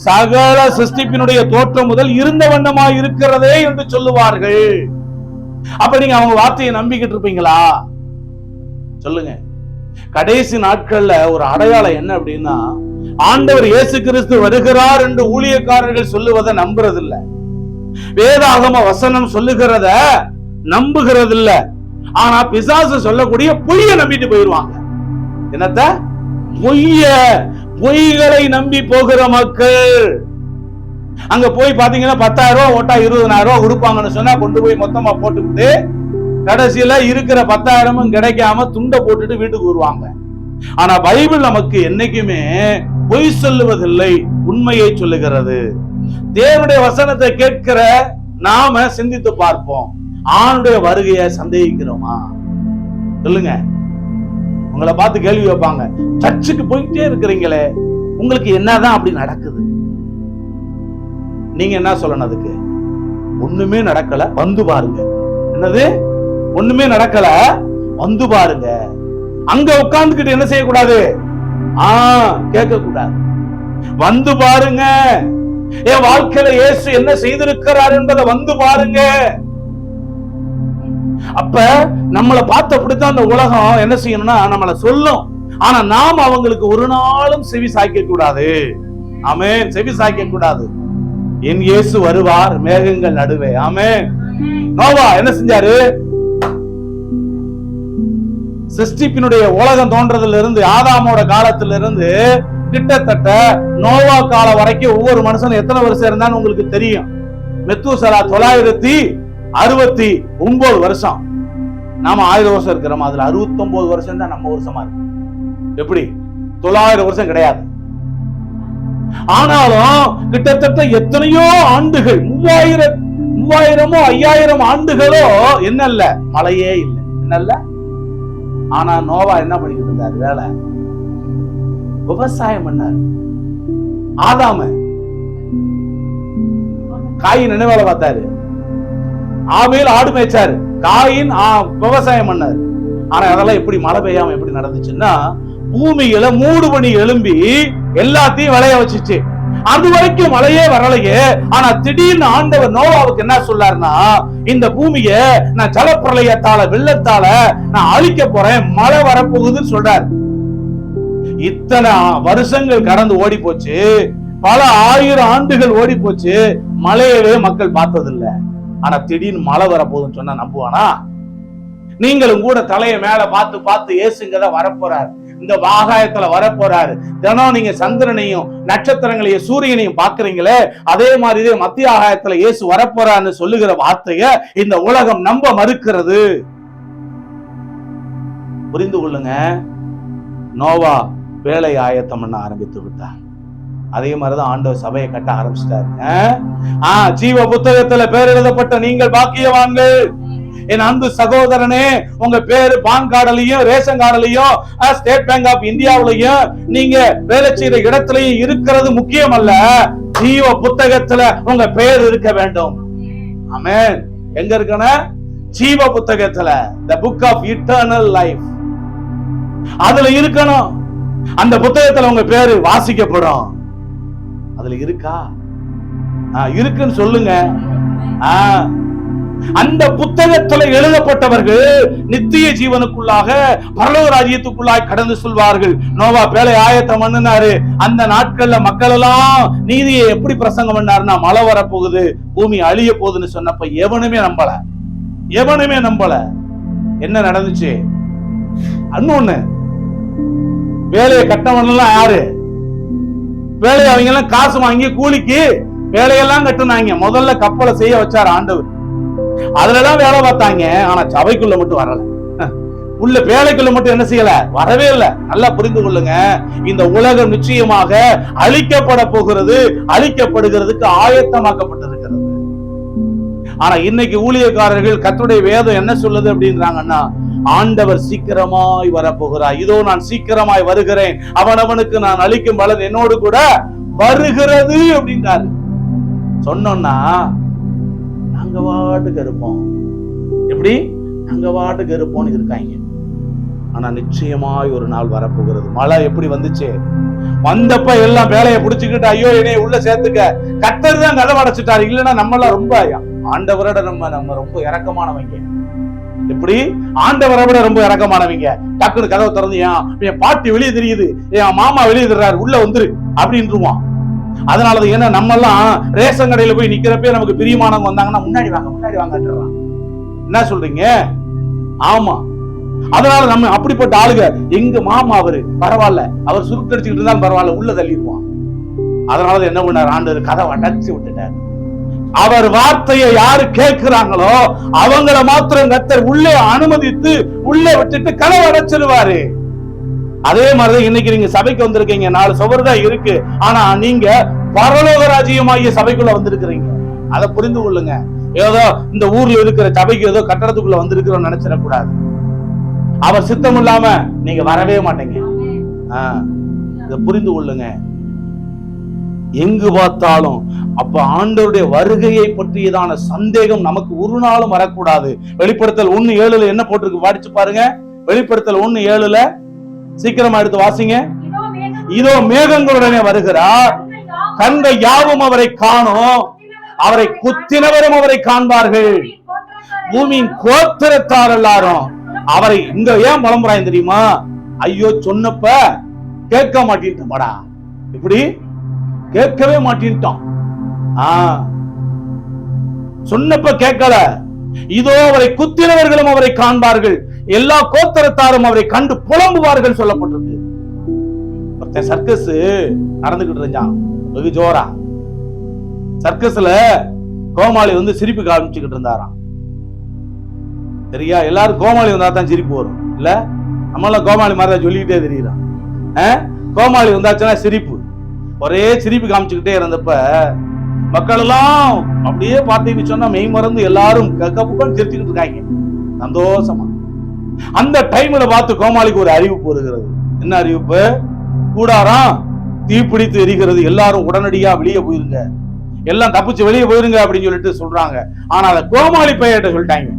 சகல சிருஷ்டிப்பினுடைய தோற்றம் முதல் இருந்த வண்ணமாய் இருக்கிறதே என்று சொல்லுவார்கள். அப்ப நீங்க அவங்க வார்த்தையை நம்பிக்கிட்டு இருப்பீங்களா? சொல்லுங்க. கடைசி நாட்கள்ல ஒரு அடையாளம் என்ன அப்படின்னா, ஆண்டவர் இயேசு கிறிஸ்து வருகிறார் என்று ஊழியக்காரர்கள் சொல்லுவதை நம்புறதில்ல. வேதாகம வசனம் சொல்லுகிறத நம்புகிறதில்ல. ஆனா பிசாசு சொல்லக்கூடிய பொய்ய நம்பிட்டு போயிருவாங்க. என்னத்த? பொய்களை நம்பி போகிற மக்கள். அங்க போய் பாத்தீங்கன்னா 10,000 ரூபாய் ஓட்டா 20,000 ரூபாய் கொடுப்பாங்கன்னு சொன்னா கொண்டு போய் மொத்தமா போட்டுக்கிட்டு கடைசியில இருக்கிற 10,000 கிடைக்காம துண்டை போட்டுட்டு வீட்டுக்கு வருவாங்க. ஆனா பைபிள் நமக்கு என்னைக்குமே பொய் சொல்லுவதில்லை, உண்மையை சொல்லுகிறது. தேவனுடைய வசனத்தை கேட்கிற நாம சிந்தித்து பார்ப்போம். ஆணுடைய வருகையை சந்தேகிக்கிறோமா? சொல்லுங்க. உங்களை பார்த்து கேள்வி வைப்பாங்க, சர்ச்சுக்கு போயிட்டே இருக்கிறீங்களே, உங்களுக்கு என்னதான் அப்படி நடக்குது? நீங்க என்ன சொல்லணும் அதுக்கு? ஒண்ணுமே நடக்கல, வந்து பாருங்க. என்னது? ஒண்ணுமே நடக்கல, வந்து பாருங்க. அங்க உட்கார்ந்துகிட்டு என்ன செய்யக்கூடாது? கேட்க கூடாது. வந்து பாருங்க. என் வாழ்க்கையில இயேசு என்ன செய்திருக்கிறார் என்பதை வந்து பாருங்க. அப்ப நம்மளை பார்த்து அப்படித்தான் அந்த உலகம் என்ன செய்யணும்னா நம்மளை சொல்லும். ஆனா நாம் அவங்களுக்கு ஒரு நாளும் செவி சாய்க்க கூடாது. ஆமென். செவி சாய்க்க கூடாது. என் இயேசு வருவார் மேகங்கள் நடுவே. ஆமென். நோவா என்ன செஞ்சாரு? சிருஷ்டிப்பினுடைய உலகம் தோன்றதுல இருந்து ஆதாமோட காலத்துல இருந்து கிட்டத்தட்ட நோவா காலம் வரைக்கும் ஒவ்வொரு மனுஷனும் எத்தனை வருஷம் இருந்தான்னு உங்களுக்கு தெரியும். மெத்தூசலா 969 வருஷம். நாம 1000 வருஷம் இருக்கிறோம். அதுல 69 வருஷம் தான் நம்ம வருஷமா இருக்கு. எப்படி? 900 வருஷம் கிடையாது. ஆனாலும் கிட்டத்தட்ட எத்தனையோ ஆண்டுகள், 3000 5000 ஆண்டுகளோ என்னல்ல, மழையே இல்லை. என்னல்ல. ஆனா நோவா என்ன பண்ணிட்டு இருந்தாரு? வேலை, விவசாயம் பண்ணாரு. ஆதாம காயின் என்ன வேலை பார்த்தாரு? ஆபேல் ஆடு மேய்ச்சாரு. காயின் விவசாயம் பண்ணாரு. ஆனா அதெல்லாம் எப்படி மழை பெய்யாம எப்படி நடந்துச்சுன்னா, பூமியில மூடு பனி எழும்பி எல்லாத்தையும் விளைய வச்சுச்சு. அது வரைக்கும் மழையே வரலையே. ஆனா திடீர்னு ஆண்டவர் நோவாவுக்கு என்ன சொல்லாருன்னா, இந்த பூமிய நான் ஜலப்பிரளயத்தால வெள்ளத்தால நான் அழிக்க போறேன், மழை வரப்போகுதுன்னு சொல்றாரு. இத்தனை வருஷங்கள் கடந்து ஓடி போச்சு, பல 1000 ஆண்டுகள் ஓடி போச்சு, மழையவே மக்கள் பார்த்ததில்லை. ஆனா திடீர்னு மழை வரப்போகுதுன்னு சொன்னா நம்புவானா? நீங்களும் கூட தலைய மேல பார்த்து பார்த்து இயேசுங்கதான் வரப்போறாரு, இந்த ஆகாயத்துல வரப்போறாரு. தினம் நீங்க சந்திரனையும் நட்சத்திரங்களையும் சூரியனையும் பாக்குறீங்களே, அதே மாதிரி மத்திய ஆகாயத்துல இயேசு வரப்போறான்னு சொல்லுகிற வார்த்தைய இந்த உலகம் நம்ப மறுக்கிறது. புரிந்து கொள்ளுங்க. நோவா வேலை ஆயத்தம் பண்ண ஆரம்பித்து விட்டார். அதே மாதிரிதான் ஆண்டவர் சபையை கட்ட ஆரம்பிச்சிட்டாரு. ஜீவ புத்தகத்துல பேர் எழுதப்பட்ட நீங்கள் பாக்கியவான்கள். என் அன்பு சகோதரனே, உங்க பேரு பான் கார்டுலயும் ரேஷன் கார்டுலயும் ஸ்டேட் பேங்க் ஆஃப் இந்தியாவிலையும் நீங்க வேலை செய்யற இடத்துலயும் இருக்கிறது முக்கியம் அல்ல. ஜீவ புத்தகத்துல உங்க பெயர் இருக்க வேண்டும். ஆமென். எங்க இருக்கணும்? ஜீவ புத்தகத்துல, the book of eternal life, அதுல இருக்கணும். அந்த புத்தகத்துல உங்க பேரு வாசிக்கப்படும். அதுல இருக்கா? இருக்குன்னு சொல்லுங்க. அந்த புத்தகத்துல எழுதப்பட்டவர்கள் நித்திய ஜீவனுக்குள்ளாக பரலோக ராஜ்யத்துக்குள்ளாய் கடந்து சொல்வார்கள். நோவா பேழை ஆயத்தம் பண்ணினாரு. அந்த நாட்கள்ல மக்கள் எல்லாம் நீதியை எப்படி பிரசங்கம் பண்ணாருன்னா, மழை வரப்போகுது, பூமி அழிய போகுதுன்னு சொன்னப்ப எவனுமே நம்பல. என்ன நடந்துச்சு? இன்னொன்னு, வேலையை கட்டவன் எல்லாம் யாரு? வேலையை அவங்க எல்லாம் காசு வாங்கி கூலிக்கு வேலையெல்லாம் கட்டுனாங்க. முதல்ல கப்பலை செய்ய வச்சார் ஆண்டவர். அதுலதான் வேலை பார்த்தாங்க. ஆனா சபைக்குள்ள மட்டும் வரல. உள்ள வேலைக்குள்ள மட்டும் என்ன செய்யல? வரவே இல்லை. நல்லா புரிந்து கொள்ளுங்க. இந்த உலகம் நிச்சயமாக அழிக்கப்பட போகிறது, அழிக்கப்படுகிறதுக்கு ஆயத்தமாக்கப்பட்டிருக்கிறது. ஆனா இன்னைக்கு ஊழியக்காரர்கள் கர்த்தருடைய வேதம் என்ன சொல்லுது அப்படின்றாங்கன்னா, ஆண்டவர் சீக்கிரமாய் வரப்போகிறார், இதோ நான் சீக்கிரமாய் வருகிறேன், அவனவனுக்கு நான் அளிக்கும் பலன் என்னோடு கூட வருகிறது அப்படின்றாரு. சொன்னோம்னா நாங்க வாட்டுக்கு இருப்போம். எப்படி? நாங்க வாட்டுக்கு இருப்போம்னு இருக்காங்க. ஆனா நிச்சயமாய் ஒரு நாள் வரப்போகிறது. மழை எப்படி வந்துச்சு? வந்தப்ப எல்லாம் வேலையை புடிச்சுக்கிட்டு ஐயோ என்னைய உள்ள சேர்த்துக்க, கர்த்தர் தான் கதவை அடைச்சிட்டாரு. இல்லைன்னா நம்மளாம் ரொம்ப ஆண்டவரோட நம்ம ரொம்ப இரக்கமானவங்க. எப்படி ஆண்டவரை விட ரொம்ப இறக்கமானவங்க. டக்குனு கதவை திறந்து என் பாட்டி வெளியே தெரியுது, என் மாமா வெளியே தெரிறாரு, உள்ள வந்துரு அப்படின்ட்டுருவான். அதனாலதான் ஏன்னா நம்ம எல்லாம் ரேஷன் கடையில போய் நிக்கிறப்ப நமக்கு பிரியமானவங்க வந்தாங்கன்னா முன்னாடி வாங்கன்றான். என்ன சொல்றீங்க? ஆமா. அதனால நம்ம அப்படிப்பட்ட ஆளுங்க, எங்க மாமா அவரு பரவாயில்ல, அவர் சுருக்கடிச்சுக்கிட்டு இருந்தாலும் பரவாயில்ல, உள்ள தள்ளிடுவான். அதனால என்ன பண்ணார் ஆண்டவர்? கதவை அடைச்சு விட்டுட்டார். அவர் வார்த்தையை யாரு கேட்கிறாங்களோ அவங்கள மாத்திரம் கர்த்தர் உள்ளே அனுமதித்து உள்ளே விட்டுட்டு கதவை அடைச்சிருவாரு. அதே மாதிரிதான் இன்னைக்கு நீங்க சபைக்கு வந்திருக்கீங்க, 4 சுவர் தான் இருக்கு, ஆனா நீங்க பரலோக ராஜ்யமாகிய சபைக்குள்ள வந்திருக்கிறீங்க. அதை புரிந்து கொள்ளுங்க. ஏதோ இந்த ஊர்ல இருக்கிற சபைக்கு ஏதோ கட்டடத்துக்குள்ள வந்திருக்கிறோம் நினைச்சிடக்கூடாது. அவர் சித்தம் இல்லாம நீங்க வரவே மாட்டீங்க. இதை புரிந்து கொள்ளுங்க. எங்கு பார்த்தாலும் அப்ப ஆண்டவருடைய வருகையை பற்றியதான சந்தேகம் நமக்கு ஒரு நாளும் வரக்கூடாது. வெளிப்படுத்தல் 1:7 என்ன போட்டிருக்கு படிச்சு பாருங்க. வெளிப்படுத்தல் 1:7 சீக்கிரமா எடுத்து வாசிங்க. இதோ மேகங்களுடனே வருகிறார், கண்கள் யாவும் அவரை காணும், அவரை குத்தினவரும் அவரை காண்பார்கள், பூமியின் கோத்திரத்தார் எல்லாரும் அவரை. இங்க ஏன் புலம்புறாங்க தெரியுமா? ஐயோ சொன்னப்ப கேட்க மாட்டேன்ட்டா. இப்படி கேட்கவே மாட்டேன்ட்டான். சொன்னப்ப கேட்கல. இதோ அவரை குத்தினவர்களும் அவரை காண்பார்கள், எல்லா கோத்திரத்தாரும் அவரை கண்டு புலம்புவார்கள் சொல்லப்பட்டிருக்கு. ஒருத்தன் சர்க்கஸ் நடந்துகிட்டு இருந்தான் வெகு ஜோரா. சர்க்கஸ்ல கோமாளி வந்து சிரிப்பு காமிச்சுக்கிட்டு இருந்தாராம். சரியா? எல்லாரும் கோமாளி வந்தா தான் சிரிப்பு வரும் இல்ல? நம்மளாம் கோமாளி மாதிரி சொல்லிக்கிட்டே தெரியுறான். கோமாளி வந்தாச்சுன்னா சிரிப்பு, ஒரே சிரிப்பு காமிச்சுக்கிட்டே இருந்தப்ப மக்கள் எல்லாம் அப்படியே பார்த்தீங்கன்னு சொன்னா மெய் மறந்து எல்லாரும் சிரிச்சுக்கிட்டு இருக்காங்க சந்தோஷமா. அந்த டைம்ல பார்த்து கோமாளிக்கு ஒரு அறிவிப்பு வருகிறது. என்ன அறிவிப்பு? கூடாரம் தீப்பிடித்து எரிகிறது, எல்லாரும் உடனடியா வெளியே போயிருங்க, எல்லாம் தப்பிச்சு வெளியே போயிருங்க அப்படின்னு சொல்லிட்டு சொல்றாங்க. ஆனா அதை கோமாளி பையிட்ட சொல்லிட்டாங்க.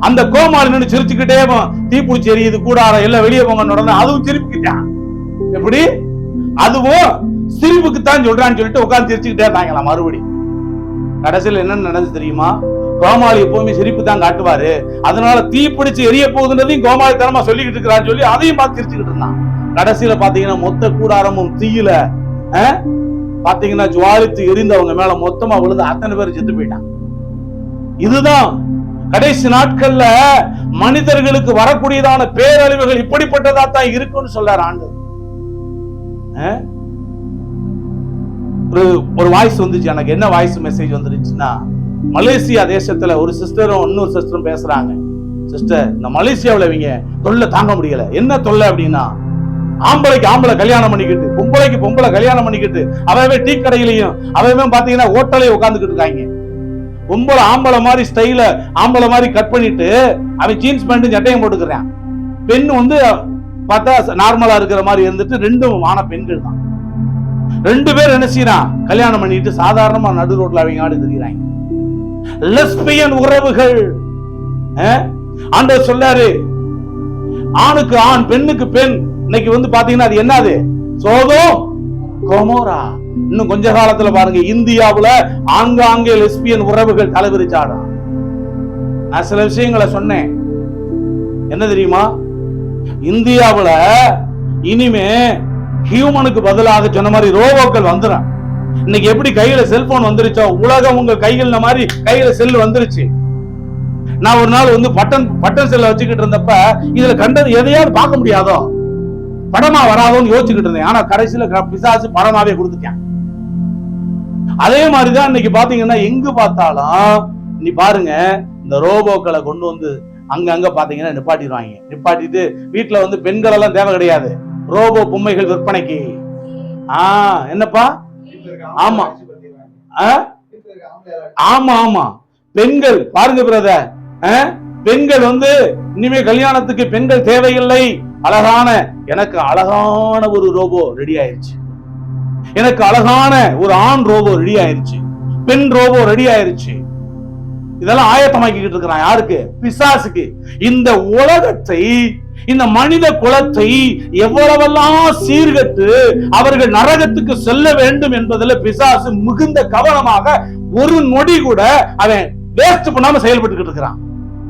அந்த கோமாளி நின்று சிரிச்சுக்கிட்டே தீப்பிடிச்சு எரியுது கூடாரம், எல்லாம் வெளியே போங்க, அதுவும் சிரிப்புக்கிட்டான். எப்படி? அதுவும் சிரிப்புக்குத்தான் சொல்றான்னு சொல்லிட்டு உட்கார்ந்து சிரிச்சுக்கிட்டே இருந்தாங்களாம். மறுபடி கடைசியில் என்ன நடந்துச்சு தெரியுமா? கோமாளி எப்பவுமே சிரிப்பு தான் காட்டுவாரு, அதனால தீப்பிடிச்சு எரிய போகுதுன்றதையும் கோமாளி தரமா சொல்லிக்கிட்டு இருக்கிறான்னு சொல்லி அதையும் பார்த்து சிரிச்சுக்கிட்டு இருந்தான். கடைசியில பாத்தீங்கன்னா மொத்த கூடாரமும் தீயில பாத்தீங்கன்னா ஜுவாலித்து எரிந்தவங்க மேல மொத்தமா விழுந்து அத்தனை பேர் செத்து போயிட்டாங்க. இதுதான் கடைசி நாட்கள்ல மனிதர்களுக்கு வரக்கூடியதான பேரழிவுகள் இப்படிப்பட்டதா தான் இருக்குன்னு சொல்றாரு ஆண்டவர். ஒரு வாய்ஸ் வந்துச்சு எனக்கு. என்ன வாய்ஸ் மெசேஜ் வந்துருச்சுன்னா, மலேசியா தேசத்துல ஒரு சிஸ்டரும் இன்னொரு சிஸ்டரும் பேசுறாங்க. சிஸ்டர், இந்த மலேசியாவில் இவங்க தொல்லை தாங்க முடியல. என்ன தொல்லை அப்படின்னா, ஆம்பளைக்கு ஆம்பளை கல்யாணம் பண்ணிக்கிட்டு, பொம்பளைக்கு பொம்பளை கல்யாணம் பண்ணிக்கிட்டு, அவவே டீ கடையிலையும் அவவே பாத்தீங்கன்னா ஹோட்டலையும் உட்காந்துக்கிட்டு இருக்காங்க. பொம்பளை ஆம்பளை மாதிரி ஸ்டைல ஆம்பளை மாதிரி கட் பண்ணிட்டு அவன் ஜீன்ஸ் பேண்ட் சட்டையும் போட்டுக்கிறான். பெண் வந்து பார்த்தா நார்மலா இருக்கிற மாதிரி இருந்துட்டு ரெண்டும் ஆன பெண்கள் தான். 2 பேர் என்ன செய்யறான்? கல்யாணம் பண்ணிட்டு சாதாரணமா நடு ரோட்ல அவங்க ஆடு தெரியுறாங்க. லெஸ்பியன் உறவுகள். ஆண்டவர் சொல்றாரு, ஆணுக்கு ஆண் பெண்ணுக்கு பெண். இன்னைக்கு வந்து பாத்தீங்கன்னா அது என்னது? Sodom Gomorrah. இன்னும் கொஞ்ச காலத்துல பாருங்க இந்தியாவுல ஆங்காங்கே லெஸ்பியன் உறவுகள் தலைவிரிச்சாடும். நான் சில விஷயங்களை சொன்னேன். என்ன தெரியுமா? இந்தியாவுல இனிமே ஹியூமனுக்கு பதிலாக சொன்ன மாதிரி ரோபோக்கள் வந்துடும். இன்னைக்கு எப்படி கையில செல்போன் வந்துருச்சோ, உலகம் உங்க கைகள் மாதிரி கையில செல் வந்துருச்சு. நான் ஒரு நாள் வந்து பட்டன் செல்ல வச்சுக்கிட்டு இருந்தப்ப இதுல கண்டது எதையாவது பார்க்க முடியாதோ, படமா வராதோன்னு யோசிச்சுக்கிட்டு இருந்தேன். ஆனா கடைசியில பிசாசு படமாவே கொடுத்துட்டேன். அதே மாதிரிதான் இன்னைக்கு பாத்தீங்கன்னா எங்க பார்த்தாலும் நீ பாருங்க இந்த ரோபோக்களை கொண்டு வந்து அங்க பாத்தீங்கன்னா நிப்பாட்டிடுவாங்க. நிப்பாட்டிட்டு வீட்டுல வந்து பெண்கள் எல்லாம் தேவை கிடையாது, ரோபோ பொம்மைகள் விற்பனைக்கு. என்னப்பா? ஆமா ஆமா ஆமா பெண்கள் பாருங்க பிரதர், பெண்கள் வந்து இனிமே கல்யாணத்துக்கு பெண்கள் தேவையில்லை. அழகான எனக்கு அழகான ஒரு ரோபோ ரெடி ஆயிருச்சு, எனக்கு அழகான ஒரு ஆண் ரோபோ ரெடி ஆயிருச்சு, பெண் ரோபோ ரெடி ஆயிருச்சு. இதெல்லாம் ஆயத்தமாக்கிட்டு இருக்கிறான். யாருக்கு? பிசாசுக்கு. இந்த உலகத்தை, இந்த மனித குலத்தை எவ்வளவெல்லாம் சீர்கட்டு அவர்கள் நரகத்துக்கு செல்ல வேண்டும் என்பதில் பிசாசு மிகுந்த கவனமாக ஒரு நொடி கூட அவன் வேஸ்ட் பண்ணாம செயல்பட்டு இருக்கிறான்.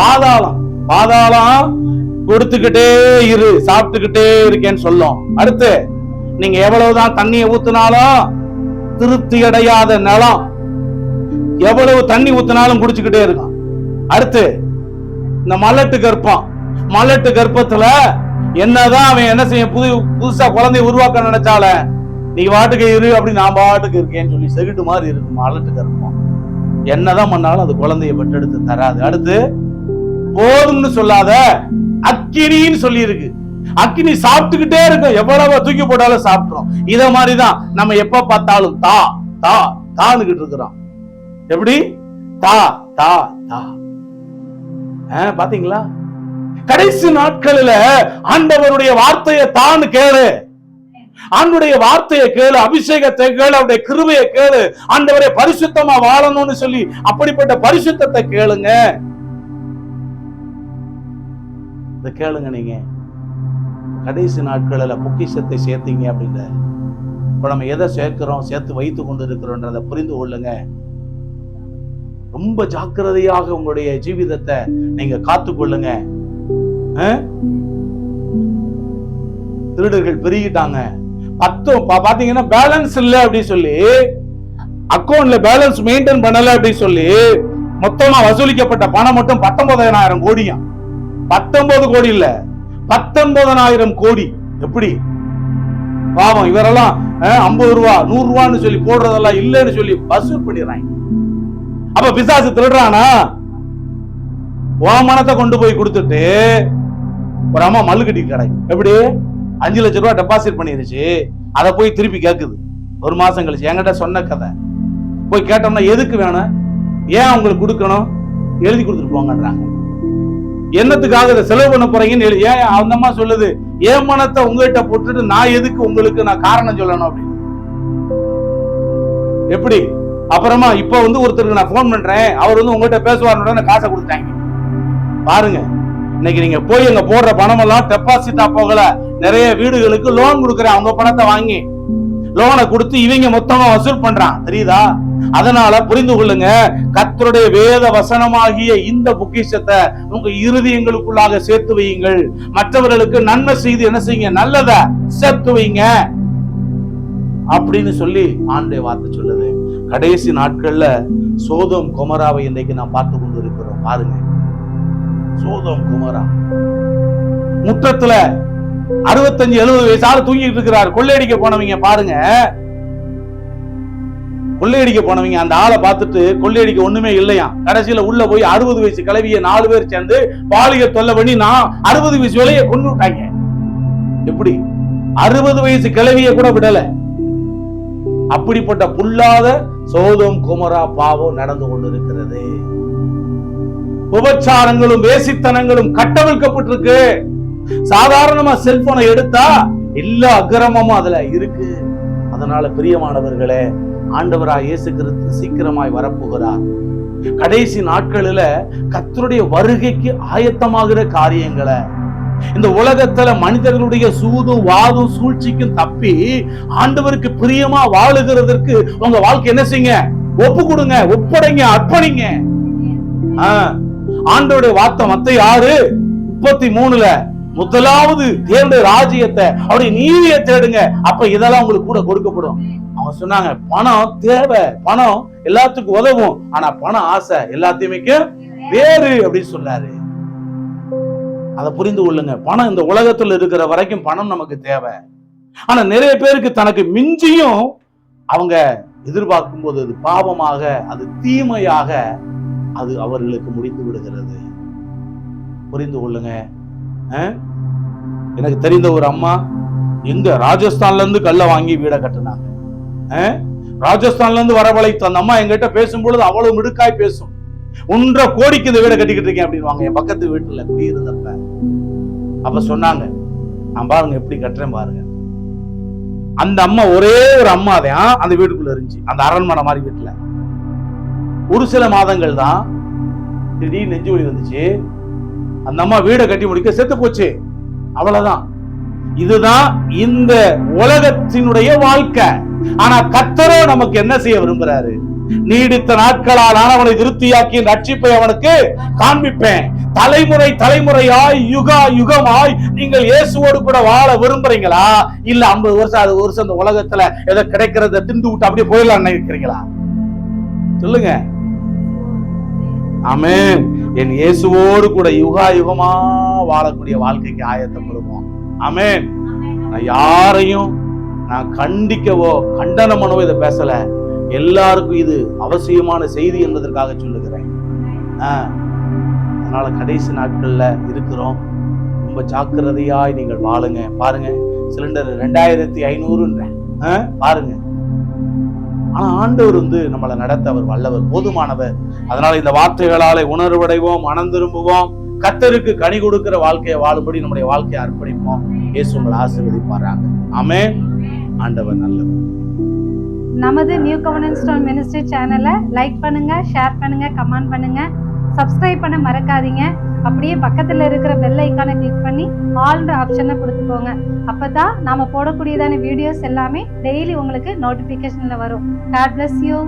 பாதாளம். பாதாளம் கொடுத்துக்கிட்டே இரு, சாப்பிட்டுக்கிட்டே இருக்கேன்னு சொல்லும். அடுத்து நீங்க எவ்வளவுதான் தண்ணியை ஊத்தினாலும் திருப்தி அடையாத நிலம், எவ்வளவு தண்ணி ஊத்தினாலும் குடிச்சுக்கிட்டே இருக்கும். அடுத்து இந்த மலட்டு கர்ப்பம், மலட்டு கர்ப்பத்துல என்னதான் அவன் என்ன செய்ய, புதுசா குழந்தைய உருவாக்க நினைச்சால நீ வாட்டுக்கு இரு அப்படி நான் பாட்டுக்கு இருக்கேன்னு சொல்லி செகிட்டு மாதிரி இருக்கு மலட்டு கர்ப்பம். என்னதான் பண்ணாலும் அது குழந்தைய பெற்றெடுத்து தராது. அடுத்து போதும்னு சொல்லாத அக்கினின்னு சொல்லி இருக்கு. அக்கினி சாப்பிட்டுக்கிட்டே இருக்கும், எவ்வளவு தூக்கி போட்டாலும் சாப்பிட்டுரும். இத மாதிரிதான் நம்ம எப்ப பார்த்தாலும் தா தா தான்னுகிட்டு இருக்கிறோம். எப்படி தா தா தா. பாத்தீங்களா? கடைசி நாட்களில ஆண்டவருடைய வார்த்தையை தான் கேளு, ஆண்டவருடைய வார்த்தையை கேளு, அபிஷேகத்தை கேளு, அவருடைய கிருபையை கேளு, ஆண்டவரை பரிசுத்தமா வாழணும்னு சொல்லி அப்படிப்பட்ட பரிசுத்தத்தை கேளுங்க. இத கேளுங்க. நீங்க கடைசி நாட்களில பொக்கிஷத்தை சேர்த்தீங்க அப்படின்னு இப்ப நம்ம எதை சேர்க்கிறோம், சேர்த்து வைத்து கொண்டு இருக்கிறோன்றதை புரிந்து கொள்ளுங்க. ரொம்ப ஜாக்கிரதையாக உங்களுடைய ஜீவிதத்தை நீங்க காத்து கொள்ளுங்க. திருடர்கள் பெருகிட்டாங்க. பாத்தீங்கன்னா பேலன்ஸ் இல்ல அப்படின்னு சொல்லி, அக்கௌண்ட்ல பேலன்ஸ் மெயின்டைன் பண்ணல அப்படின்னு சொல்லி மொத்தமா வசூலிக்கப்பட்ட பணம் மட்டும் 19,000 கோடியா. 19 கோடி இல்ல, 19,000 கோடி. எப்படி பாவம் இவரெல்லாம் 50 ரூபா 100 ரூபான்னு சொல்லி போடுறதெல்லாம் இல்லன்னு சொல்லி வசூல் பண்ணிடுறாங்க. அப்ப பிசாசு திருடுறானா? மனத்தை கொண்டு போய் கொடுத்துட்டு ஒரு அம்மா மல்லு கட்டி கிடைக்கும். எப்படி 5 லட்சம் ரூபாய் டெபாசிட் பண்ணிருச்சு, அதை போய் திருப்பி கேக்குது 1 மாசம் கழிச்சு. என்கிட்ட சொன்ன கதை போய் கேட்டோம்னா எதுக்கு வேணும், ஏன் உங்களுக்கு கொடுக்கணும், எழுதி கொடுத்துட்டு போங்கன்றாங்க. என்னத்துக்காக இதை செலவு பண்ண போறீங்கன்னு ஏன் அந்த அம்மா சொல்லுது, ஏன் மனத்தை உங்ககிட்ட போட்டுட்டு நான் எதுக்கு உங்களுக்கு நான் காரணம் சொல்லணும் அப்படின்னு. எப்படி அப்புறமா இப்ப ஒருத்தருக்கு நான் போன் பண்றேன், அவர் உங்ககிட்ட பேசுவார், காசை கொடுத்தாங்க. பாருங்க, இன்னைக்கு நீங்க போய் அங்க போடுற பணம் எல்லாம் டெபாசிட்டா போகல, நிறைய வீடுகளுக்கு லோன் கொடுக்குறேன், அவங்க பணத்தை வாங்கி லோனை கொடுத்து இவங்க மொத்தமா வசூல் பண்றான், தெரியுதா? அதனால புரிந்து கொள்ளுங்க, கர்த்தருடைய வேத வசனமாகிய இந்த பொக்கிஷத்தை உங்க இருதயங்களுக்குள்ளாக சேர்த்து வையுங்கள். மற்றவர்களுக்கு நன்மை செய்து என்ன செய்யுங்க, நல்லத சேர்த்து வைங்க அப்படின்னு சொல்லி ஆண்டவருடைய வார்த்தை சொல்லுது. கடைசி நாட்கள்ல சோதோம் கொமோராவை இன்றைக்கு நாம் பார்த்து கொண்டு இருக்கிறோம். பாருங்க, சோதோம் கொமோரா முற்றத்துல 65-70 வயசால தூங்கிட்டு இருக்கிறார். கொள்ளையடிக்க போனவங்க பாருங்க, கொள்ளையடிக்க போனவங்க அந்த ஆளை பார்த்துட்டு கொள்ளையடிக்க ஒண்ணுமே இல்லையா, கடைசியில உள்ள போய் 60 வயசு கிழவிய 4 பேர் சேர்ந்து பாலிக தொல்லை பண்ணி 60 வயசு வேலையை கொண்டு விட்டாங்க. எப்படி 60 வயசு கிழவிய கூட விடல. அப்படிப்பட்ட புல்லாத சோதோம் கொமோரா பாவம் நடந்து கொண்டிருக்கிறது. உபச்சாரங்களும் வேசித்தனங்களும் கட்டவிழ்க்கப்பட்டிருக்கு. சாதாரணமா செல்போனை எடுத்தா எல்லா அக்கிரமமும் அதுல இருக்கு. அதனால பிரியமானவர்களே, ஆண்டவராய் இயேசு கிறிஸ்து சீக்கிரமாய் வரப்போகிறார். கடைசி நாட்களில கர்த்தருடைய வருகைக்கு ஆயத்தமாகிற காரியங்களை இந்த உலகத்துல மனிதர்களுடைய சூதும் வாதும் சூழ்ச்சிக்கும் தப்பி ஆண்டவருக்கு பிரியமா வாழுகிறதற்கு உங்க வாழ்க்கை என்ன செய்யுங்க, ஒப்பு கொடுங்க, ஒப்படைங்க, அர்ப்பணிங்க. ஆண்டவருடைய வார்த்தை மத்தேயு 6:33 முதலாவது தேவனுடைய ராஜ்யத்தை அவருடைய நீதியை தேடுங்க, அப்ப இதெல்லாம் உங்களுக்கு கூட கொடுக்கப்படும். அவங்க சொன்னாங்க, பணம் தேவை, பணம் எல்லாத்துக்கும் உதவும், ஆனா பணம் ஆசை எல்லாத்தையுமே வேறு அப்படின்னு சொன்னாரு. அதை புரிந்து கொள்ளுங்க. பணம் இந்த உலகத்துல இருக்கிற வரைக்கும் பணம் நமக்கு தேவை. ஆனா நிறைய பேருக்கு தனக்கு மிஞ்சியும் அவங்க எதிர்பார்க்கும் போது அது பாவமாக, அது தீமையாக அது அவர்களுக்கு முடிந்து விடுகிறது. புரிந்து கொள்ளுங்க. எனக்கு தெரிந்த ஒரு அம்மா எங்க ராஜஸ்தான்ல இருந்து கல்லை வாங்கி வீட கட்டினாங்க. ராஜஸ்தான்ல இருந்து வரவழைத்து அந்த அம்மா எங்கிட்ட பேசும்பொழுது அவ்வளவு மிடுக்காய் பேசும். 1.5 கோடிக்கு இந்த வீடை கட்டிக்கிட்டு இருக்கேன் அப்படின்னு என் பக்கத்து வீட்டுல குடியிருந்தப்ப அப்ப சொன்னாங்க, நான் பாருங்க எப்படி கட்டுறேன் பாருங்க. அந்த அம்மா ஒரே ஒரு அம்மா தான் அந்த வீட்டுக்குள்ள இருந்துச்சு, அந்த அரண்மனை மாதிரி வீட்டுல. ஒரு சில மாதங்கள் தான் திடீர் நெஞ்சு வலி வந்துச்சு. அந்த அம்மா வீடை கட்டி முடிக்க செத்து போச்சு. அவ்வளவுதான். இதுதான் இந்த உலகத்தினுடைய வாழ்க்கை. ஆனா கர்த்தரோ நமக்கு என்ன செய்ய விரும்புறாரு, நீடித்த நாட்களால் அவனை திருப்தியாக்கி ரட்சிப்பை அவனுக்கு காண்பிப்பேன், தலைமுறை தலைமுறையாய் யுகா யுகமாய் நீங்கள் இயேசுவோடு கூட வாழ விரும்புறீங்களா? இல்ல 50 வருஷம் 60 வருஷம் இந்த உலகத்துல ஏதோ கிடைக்கிறத திண்டு விட்டு அப்படியே போயிடலாம் நினைக்கிறீங்களா? சொல்லுங்க. ஆமென். என் இயேசுவோடு கூட யுகா யுகமா வாழக்கூடிய வாழ்க்கைக்கு ஆயத்தப்படுவோம். ஆமென். நான் யாரையும் நான் கண்டிக்கவோ கண்டனம் பண்ணவோ இதை பேசல. எல்லாருக்கும் இது அவசியமான செய்தி என்பதற்காக சொல்லுகிறேன். அதனால கடைசி நாட்கள்ல இருக்கிறோம். ரொம்ப ஜாக்கிரதையாய் நீங்கள் வாழுங்க. பாருங்க, சிலிண்டர் 2500 பாருங்க. ஆனா ஆண்டவர் நம்மளை நடத்த அவர் வல்லவர், போதுமானவர். அதனால இந்த வார்த்தைகளாலே உணர்வடைவோம், மனம் திரும்புவோம், கர்த்தருக்கு கனி கொடுக்கிற வாழ்க்கையை வாழும்படி நம்முடைய வாழ்க்கையை அர்ப்பணிப்போம். இயேசு உங்களை ஆசீர்வதிப்பாராங்க. ஆமென். ஆண்டவர் நல்லவர். நமது நியூ கவர்னன்ஸ் ஸ்டோன் மினிஸ்ட்ரி சேனலை லைக் பண்ணுங்க, ஷேர் பண்ணுங்க, கமெண்ட் பண்ணுங்க, சப்ஸ்கிரைப் பண்ண மறக்காதீங்க. அப்படியே பக்கத்துல இருக்கிற பெல் ஐக்கானை கிளிக் பண்ணி ஆல்ன்ற ஆப்ஷனை கொடுத்துக்கோங்க. அப்பதான் நாம போடக்கூடியதான வீடியோஸ் எல்லாமே டெய்லி உங்களுக்கு நோட்டிபிகேஷன்ல வரும். God bless you.